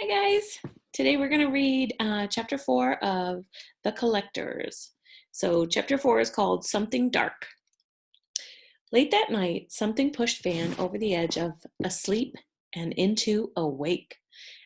Hi guys! Today we're going to read chapter 4 of The Collectors. So chapter 4 is called Something Dark. Late that night, something pushed Van over the edge of asleep and into awake.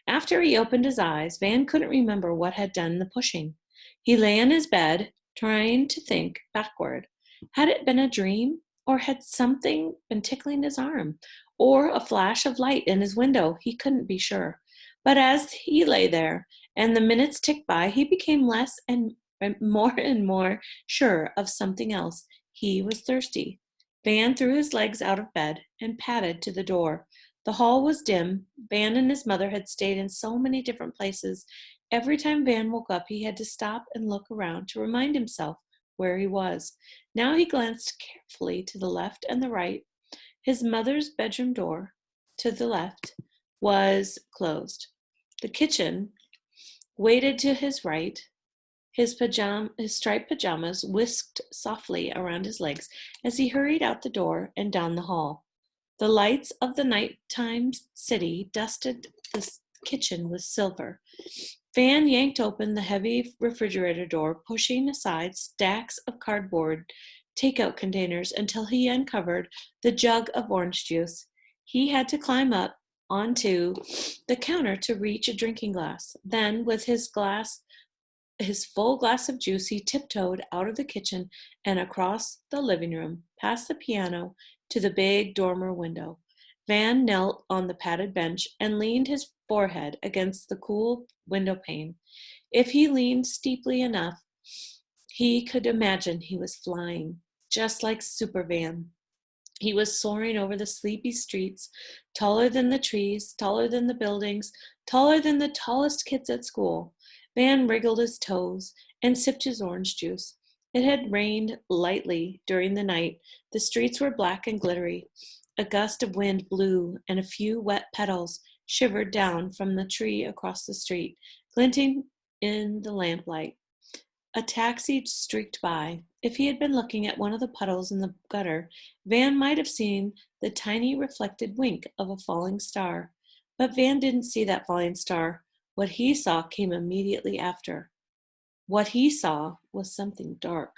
After he opened his eyes, Van couldn't remember what had done the pushing. He lay in his bed, trying to think backward. Had it been a dream, or had something been tickling his arm, or a flash of light in his window? He couldn't be sure. But as he lay there, and the minutes ticked by, he became less and more sure of something else. He was thirsty. Van threw his legs out of bed and padded to the door. The hall was dim. Van and his mother had stayed in so many different places. Every time Van woke up, he had to stop and look around to remind himself where he was. Now he glanced carefully to the left and the right. His mother's bedroom door, to the left, was closed. The kitchen waited to his right. His striped pajamas whisked softly around his legs as he hurried out the door and down the hall. The lights of the nighttime city dusted the kitchen with silver. Van yanked open the heavy refrigerator door, pushing aside stacks of cardboard takeout containers until he uncovered the jug of orange juice. He had to climb up onto the counter to reach a drinking glass. Then, with his full glass of juice, he tiptoed out of the kitchen and across the living room, past the piano, to the big dormer window. Van knelt on the padded bench and leaned his forehead against the cool window pane. If he leaned steeply enough, he could imagine he was flying, just like Super Van. He was soaring over the sleepy streets, taller than the trees, taller than the buildings, taller than the tallest kids at school. Van wriggled his toes and sipped his orange juice. It had rained lightly during the night. The streets were black and glittery. A gust of wind blew, and a few wet petals shivered down from the tree across the street, glinting in the lamplight. A taxi streaked by. If he had been looking at one of the puddles in the gutter, Van might have seen the tiny reflected wink of a falling star. But Van didn't see that falling star. What he saw came immediately after. What he saw was something dark.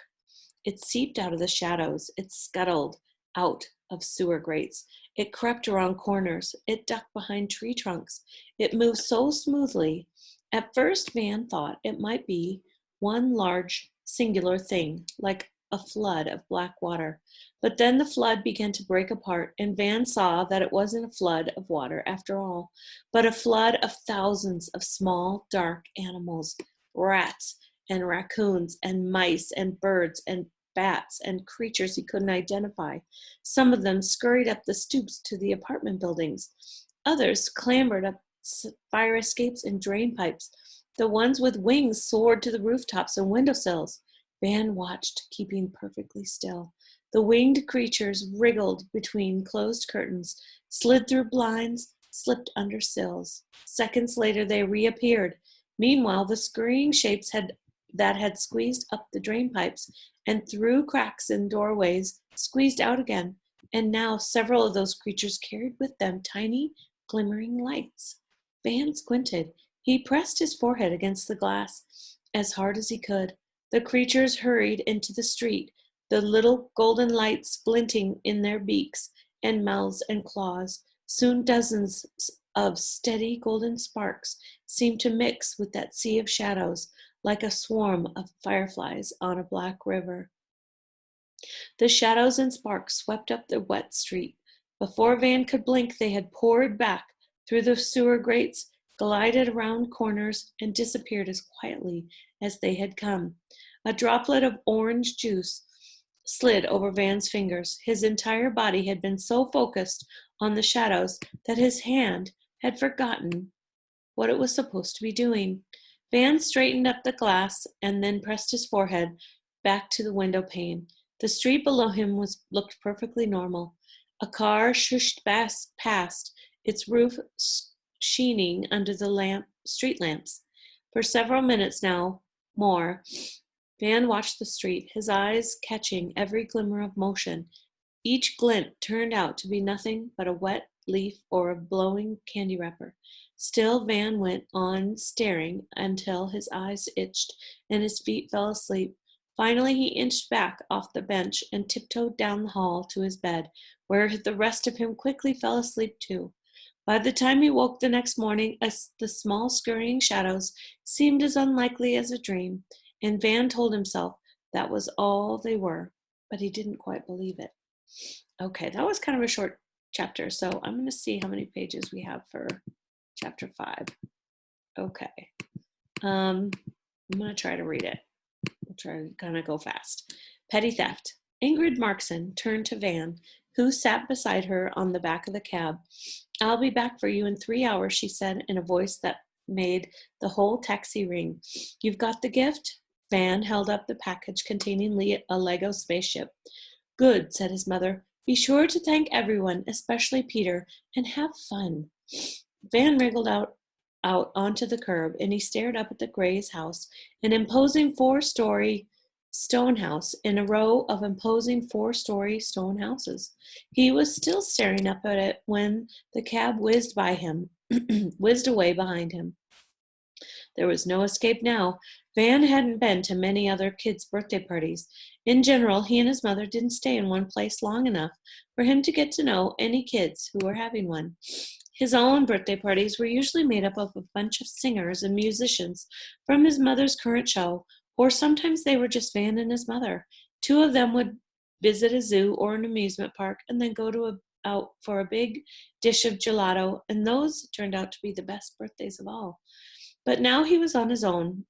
It seeped out of the shadows. It scuttled out of sewer grates. It crept around corners. It ducked behind tree trunks. It moved so smoothly. At first, Van thought it might be one large, singular thing, like a flood of black water. But then the flood began to break apart, and Van saw that it wasn't a flood of water after all, but a flood of thousands of small, dark animals, rats and raccoons and mice and birds and bats and creatures he couldn't identify. Some of them scurried up the stoops to the apartment buildings. Others clambered up fire escapes and drain pipes. The ones with wings soared to the rooftops and windowsills. Van watched, keeping perfectly still. The winged creatures wriggled between closed curtains, slid through blinds, slipped under sills. Seconds later, they reappeared. Meanwhile, the scurrying shapes that had squeezed up the drain pipes and through cracks in doorways squeezed out again. And now several of those creatures carried with them tiny, glimmering lights. Van squinted. He pressed his forehead against the glass as hard as he could. The creatures hurried into the street, the little golden lights glinting in their beaks and mouths and claws. Soon dozens of steady golden sparks seemed to mix with that sea of shadows like a swarm of fireflies on a black river. The shadows and sparks swept up the wet street. Before Van could blink, they had poured back through the sewer grates, glided around corners, and disappeared as quietly as they had come. A droplet of orange juice slid over Van's fingers. His entire body had been so focused on the shadows that his hand had forgotten what it was supposed to be doing. Van straightened up the glass and then pressed his forehead back to the window pane. The street below him looked perfectly normal. A car shushed past, its roof sheening under the street lamps. For several minutes more, Van watched the street, his eyes catching every glimmer of motion. Each glint turned out to be nothing but a wet leaf or a blowing candy wrapper. Still, Van went on staring until his eyes itched and his feet fell asleep. Finally, he inched back off the bench and tiptoed down the hall to his bed, where the rest of him quickly fell asleep too. By the time he woke the next morning, the small scurrying shadows seemed as unlikely as a dream, and Van told himself that was all they were, but he didn't quite believe it. Okay, that was kind of a short chapter, so I'm going to see how many pages we have for chapter 5. Okay, I'm going to try to read it. I'll try to kind of go fast. Petty theft. Ingrid Markson turned to Van, who sat beside her on the back of the cab. "I'll be back for you in 3 hours," she said in a voice that made the whole taxi ring. "You've got the gift?" Van held up the package containing a Lego spaceship. "Good," said his mother. "Be sure to thank everyone, especially Peter, and have fun." Van wriggled out onto the curb, and he stared up at the Gray's house, an imposing four-story stone house in a row of imposing four-story stone houses. He was still staring up at it when the cab whizzed by him, whizzed away behind him. There was no escape now. Van hadn't been to many other kids' birthday parties. In general, he and his mother didn't stay in one place long enough for him to get to know any kids who were having one. His own birthday parties were usually made up of a bunch of singers and musicians from his mother's current show, or sometimes they were just Van and his mother. Two of them would visit a zoo or an amusement park and then go out for a big dish of gelato, and those turned out to be the best birthdays of all. But now he was on his own.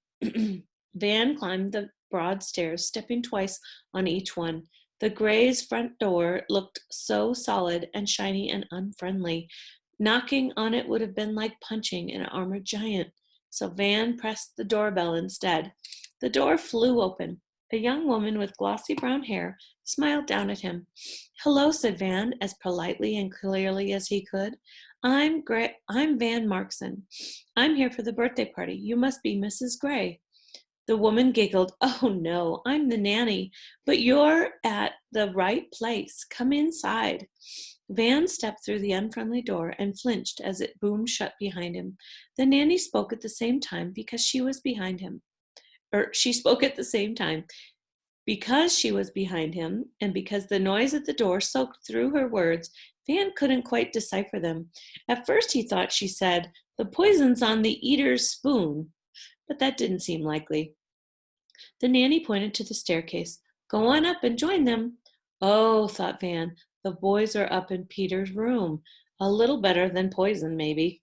Van climbed the broad stairs, stepping twice on each one. The Gray's front door looked so solid and shiny and unfriendly. Knocking on it would have been like punching an armored giant. So Van pressed the doorbell instead. The door flew open. A young woman with glossy brown hair smiled down at him. "Hello," said Van, as politely and clearly as he could. I'm Van Markson. I'm here for the birthday party. You must be Mrs. Gray." The woman giggled. "Oh, no, I'm the nanny, but you're at the right place. Come inside." Van stepped through the unfriendly door and flinched as it boomed shut behind him. The nanny spoke at the same time because she was behind him. She spoke at the same time because she was behind him, and because the noise at the door soaked through her words. Van couldn't quite decipher them. At first he thought she said, "The poison's on the eater's spoon," but that didn't seem likely. The nanny pointed to the staircase. "Go on up and join them." Oh, thought Van, the boys are up in Peter's room. A little better than poison, maybe.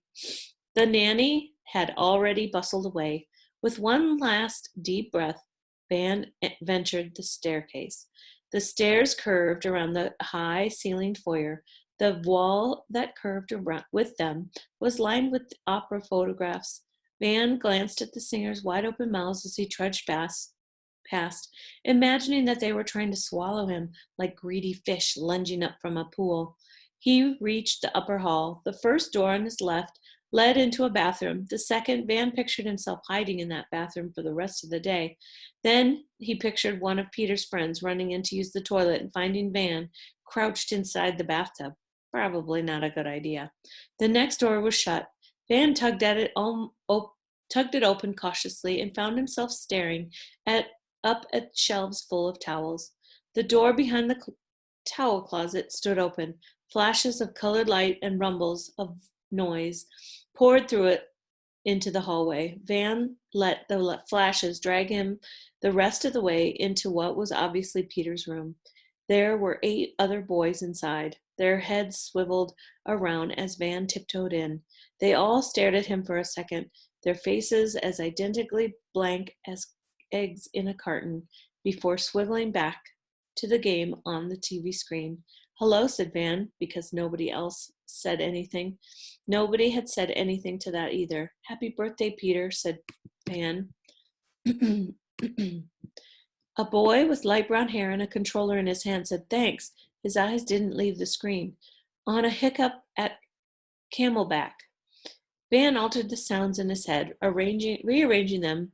The nanny had already bustled away. With one last deep breath, Van ventured the staircase. The stairs curved around the high-ceilinged foyer. The wall that curved around with them was lined with opera photographs. Van glanced at the singers' wide-open mouths as he trudged past, imagining that they were trying to swallow him like greedy fish lunging up from a pool. He reached the upper hall. The first door on his left led into a bathroom. The second, Van pictured himself hiding in that bathroom for the rest of the day. Then he pictured one of Peter's friends running in to use the toilet and finding Van crouched inside the bathtub. Probably not a good idea. The next door was shut. Van tugged it open cautiously and found himself staring up at shelves full of towels. The door behind the towel closet stood open. Flashes of colored light and rumbles of noise poured through it into the hallway. Van let the flashes drag him the rest of the way into what was obviously Peter's room. There were 8 other boys inside. Their heads swiveled around as Van tiptoed in. They all stared at him for a second, their faces as identically blank as eggs in a carton, before swiveling back to the game on the TV screen. "Hello," said Van, because nobody else said anything. Nobody had said anything to that either. "Happy birthday, Peter," said Van. A boy with light brown hair and a controller in his hand said thanks. His eyes didn't leave the screen. "On a hiccup at Camelback." Van altered the sounds in his head, rearranging them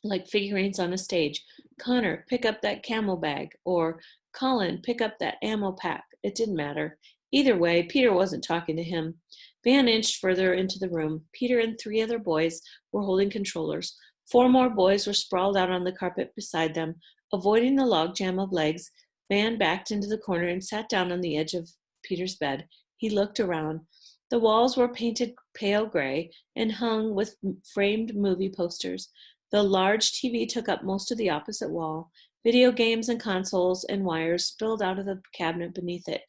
like figurines on a stage. "Connor, pick up that camel bag," or "Colin, pick up that ammo pack." It didn't matter. Either way, Peter wasn't talking to him. Van inched further into the room. Peter and 3 other boys were holding controllers. 4 more boys were sprawled out on the carpet beside them. Avoiding the logjam of legs, Van backed into the corner and sat down on the edge of Peter's bed. He looked around. The walls were painted pale gray and hung with framed movie posters. The large TV took up most of the opposite wall. Video games and consoles and wires spilled out of the cabinet beneath it.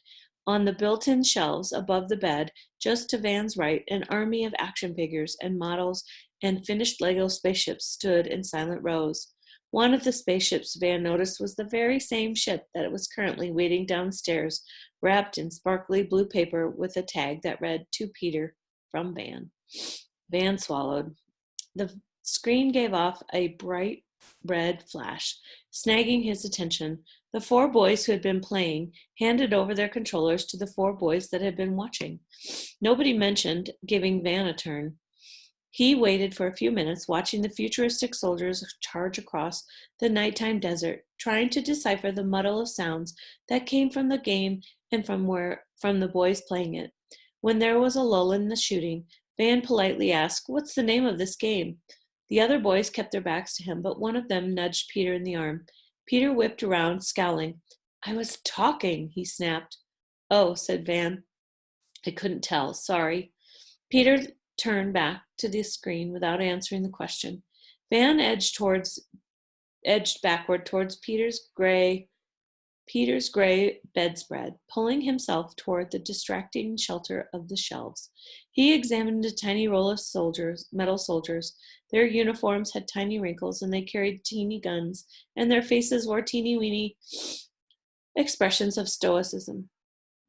On the built-in shelves above the bed, just to Van's right, an army of action figures and models and finished Lego spaceships stood in silent rows. One of the spaceships Van noticed was the very same ship that was currently waiting downstairs, wrapped in sparkly blue paper with a tag that read, "To Peter, from Van." Van swallowed. The screen gave off a bright red flash, snagging his attention. The 4 boys who had been playing handed over their controllers to the 4 boys that had been watching. Nobody mentioned giving Van a turn. He waited for a few minutes, watching the futuristic soldiers charge across the nighttime desert, trying to decipher the muddle of sounds that came from the game and from the boys playing it. When there was a lull in the shooting, Van politely asked, "What's the name of this game?" The other boys kept their backs to him, but one of them nudged Peter in the arm. Peter whipped around, scowling. "I was talking," he snapped. "Oh," said Van. "I couldn't tell. Sorry." Peter turned back to the screen without answering the question. Van edged backward towards Peter's gray bedspread, pulling himself toward the distracting shelter of the shelves. He examined a tiny row of metal soldiers. Their uniforms had tiny wrinkles, and they carried teeny guns, and their faces wore teeny-weeny expressions of stoicism.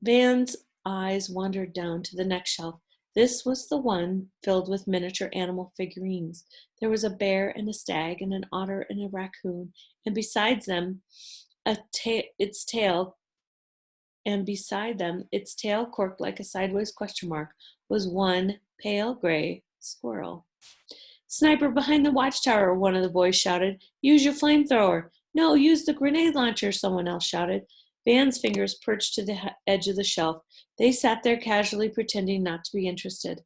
Van's eyes wandered down to the next shelf. This was the one filled with miniature animal figurines. There was a bear and a stag and an otter and a raccoon, and beside them, its tail corked like a sideways question mark, was one pale gray squirrel. "Sniper behind the watchtower," one of the boys shouted. "Use your flamethrower." "No, use the grenade launcher," someone else shouted. Van's fingers perched to the edge of the shelf. They sat there casually, pretending not to be interested.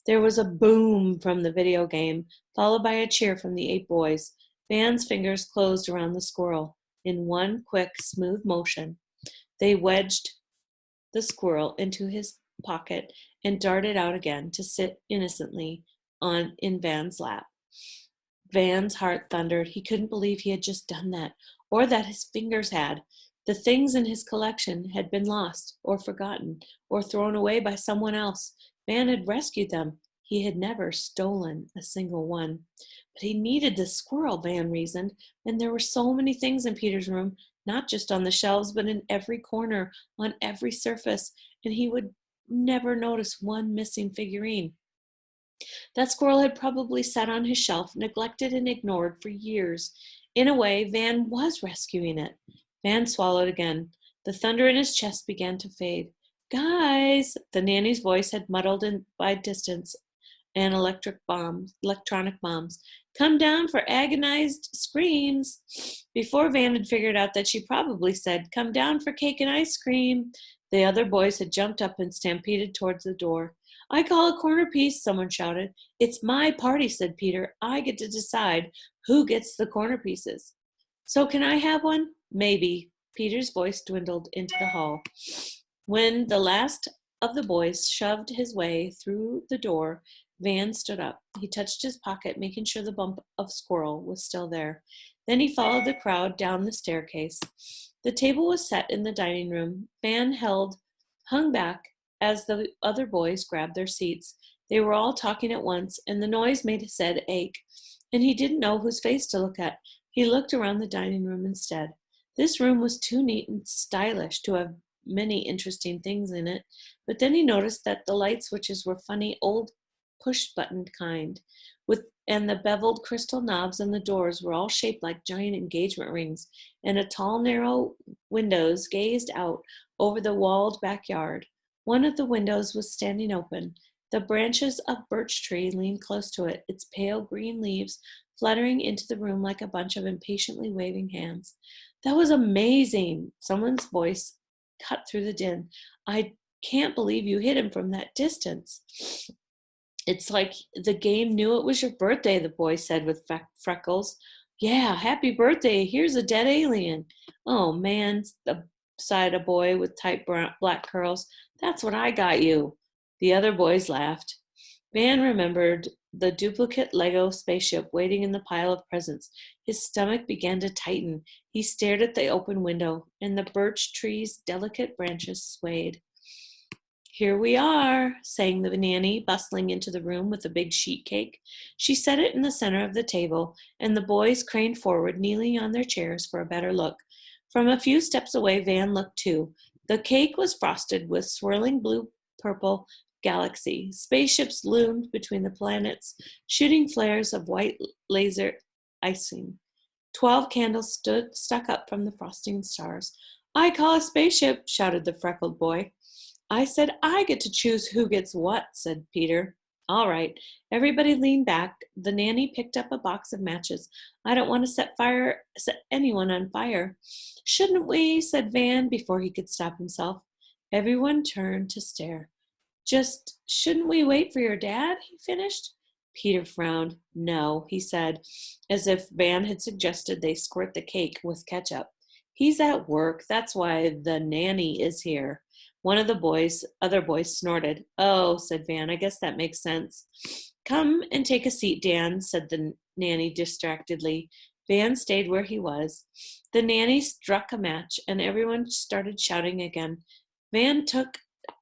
There was a boom from the video game, followed by a cheer from the 8 boys. Van's fingers closed around the squirrel. In one quick, smooth motion, they wedged the squirrel into his pocket and darted out again to sit innocently in Van's lap. Van's heart thundered. He couldn't believe he had just done that, or that his fingers had. The things in his collection had been lost, or forgotten, or thrown away by someone else. Van had rescued them. He had never stolen a single one. But he needed the squirrel, Van reasoned, and there were so many things in Peter's room, not just on the shelves, but in every corner, on every surface, and he would never notice one missing figurine. That squirrel had probably sat on his shelf, neglected and ignored for years. In a way, Van was rescuing it. Van swallowed again. The thunder in his chest began to fade. "Guys," the nanny's voice had muddled in by distance and electronic bombs. "Come down for agonized screams." Before Van had figured out that she probably said, "Come down for cake and ice cream," the other boys had jumped up and stampeded towards the door. "I call a corner piece," someone shouted. "It's my party," said Peter. "I get to decide who gets the corner pieces." "So can I have one?" "Maybe." Peter's voice dwindled into the hall. When the last of the boys shoved his way through the door, Van stood up. He touched his pocket, making sure the bump of squirrel was still there. Then he followed the crowd down the staircase. The table was set in the dining room. Van hung back as the other boys grabbed their seats. They were all talking at once, and the noise made his head ache, and he didn't know whose face to look at. He looked around the dining room instead. This room was too neat and stylish to have many interesting things in it, but then he noticed that the light switches were funny old push-buttoned kind, and the beveled crystal knobs on the doors were all shaped like giant engagement rings, and tall, narrow windows gazed out over the walled backyard. One of the windows was standing open. The branches of birch tree leaned close to it, its pale green leaves fluttering into the room like a bunch of impatiently waving hands. "That was amazing!" Someone's voice cut through the din. can't believe you hit him from that distance. It's like the game knew it was your birthday, the boy said with freckles. Yeah, happy birthday. Here's a dead alien. Oh, man, sighed a boy with tight black curls. That's what I got you. The other boys laughed. Van remembered the duplicate Lego spaceship waiting in the pile of presents. His stomach began to tighten. He stared at the open window, and the birch tree's delicate branches swayed. Here we are, sang the nanny, bustling into the room with a big sheet cake. She set it in the center of the table, and the boys craned forward, kneeling on their chairs for a better look. From a few steps away, Van looked too. The cake was frosted with swirling blue-purple galaxy. Spaceships loomed between the planets, shooting flares of white laser icing. 12 candles stuck up from the frosting stars. I call a spaceship, shouted the freckled boy. I said I get to choose who gets what, said Peter. All right. Everybody leaned back. The nanny picked up a box of matches. I don't want to set anyone on fire. Shouldn't we? Said Van before he could stop himself. Everyone turned to stare. Just shouldn't we wait for your dad? He finished. Peter frowned. No, he said, as if Van had suggested they squirt the cake with ketchup. He's at work. That's why the nanny is here. One of the other boys snorted. Oh, said Van, I guess that makes sense. Come and take a seat, Dan, said the nanny distractedly. Van stayed where he was. The nanny struck a match, and everyone started shouting again. Van took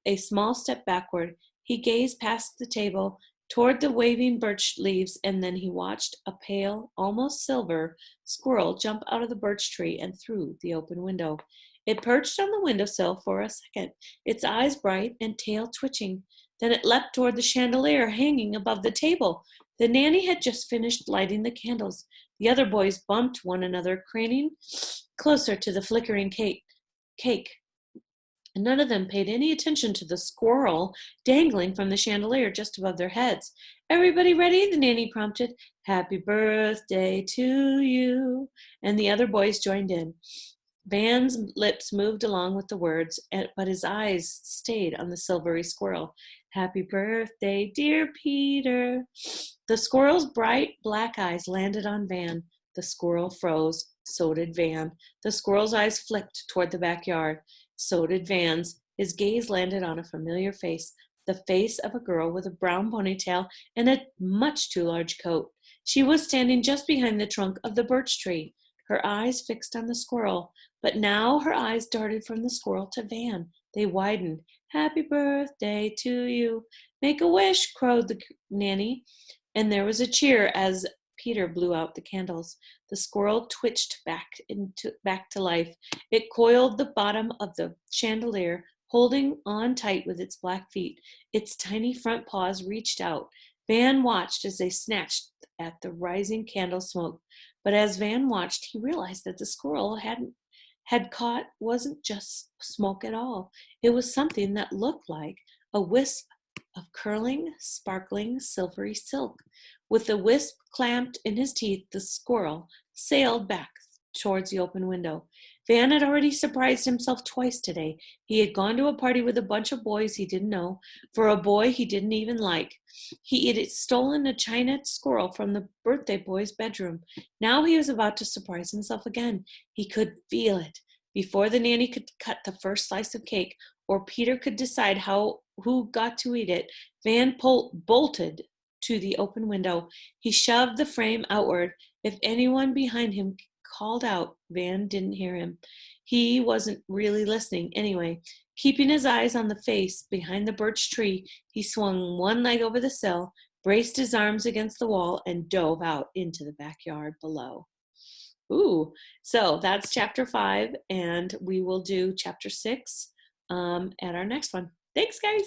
a small step backward. He gazed past the table toward the waving birch leaves, and then he watched a pale, almost silver, squirrel jump out of the birch tree and through the open window. It perched on the windowsill for a second, its eyes bright and tail twitching. Then it leapt toward the chandelier hanging above the table. The nanny had just finished lighting the candles. The other boys bumped one another, craning closer to the flickering cake. None of them paid any attention to the squirrel dangling from the chandelier just above their heads. Everybody ready? The nanny prompted. Happy birthday to you. And the other boys joined in. Van's lips moved along with the words, but his eyes stayed on the silvery squirrel. Happy birthday, dear Peter. The squirrel's bright black eyes landed on Van. The squirrel froze. So did Van. The squirrel's eyes flicked toward the backyard. So did Van's. His gaze landed on a familiar face, the face of a girl with a brown ponytail and a much too large coat. She was standing just behind the trunk of the birch tree, her eyes fixed on the squirrel. But now her eyes darted from the squirrel to Van. They widened. Happy birthday to you. Make a wish, crowed the nanny. And there was a cheer as Peter blew out the candles. The squirrel twitched back to life. It coiled the bottom of the chandelier, holding on tight with its black feet. Its tiny front paws reached out. Van watched as they snatched at the rising candle smoke. But as Van watched, he realized that the squirrel had caught wasn't just smoke at all. It was something that looked like a wisp of curling, sparkling, silvery silk. With the wisp clamped in his teeth, the squirrel sailed back towards the open window. Van had already surprised himself twice today. He had gone to a party with a bunch of boys he didn't know, for a boy he didn't even like. He had stolen a china squirrel from the birthday boy's bedroom. Now he was about to surprise himself again. He could feel it. Before the nanny could cut the first slice of cake, or Peter could decide who got to eat it, Van bolted to the open window. He shoved the frame outward. If anyone behind him called out, Van didn't hear him. He wasn't really listening anyway. Keeping his eyes on the face behind the birch tree, he swung one leg over the sill, braced his arms against the wall, and dove out into the backyard below. Ooh, so that's chapter 5, and we will do chapter 6 at our next one. Thanks, guys.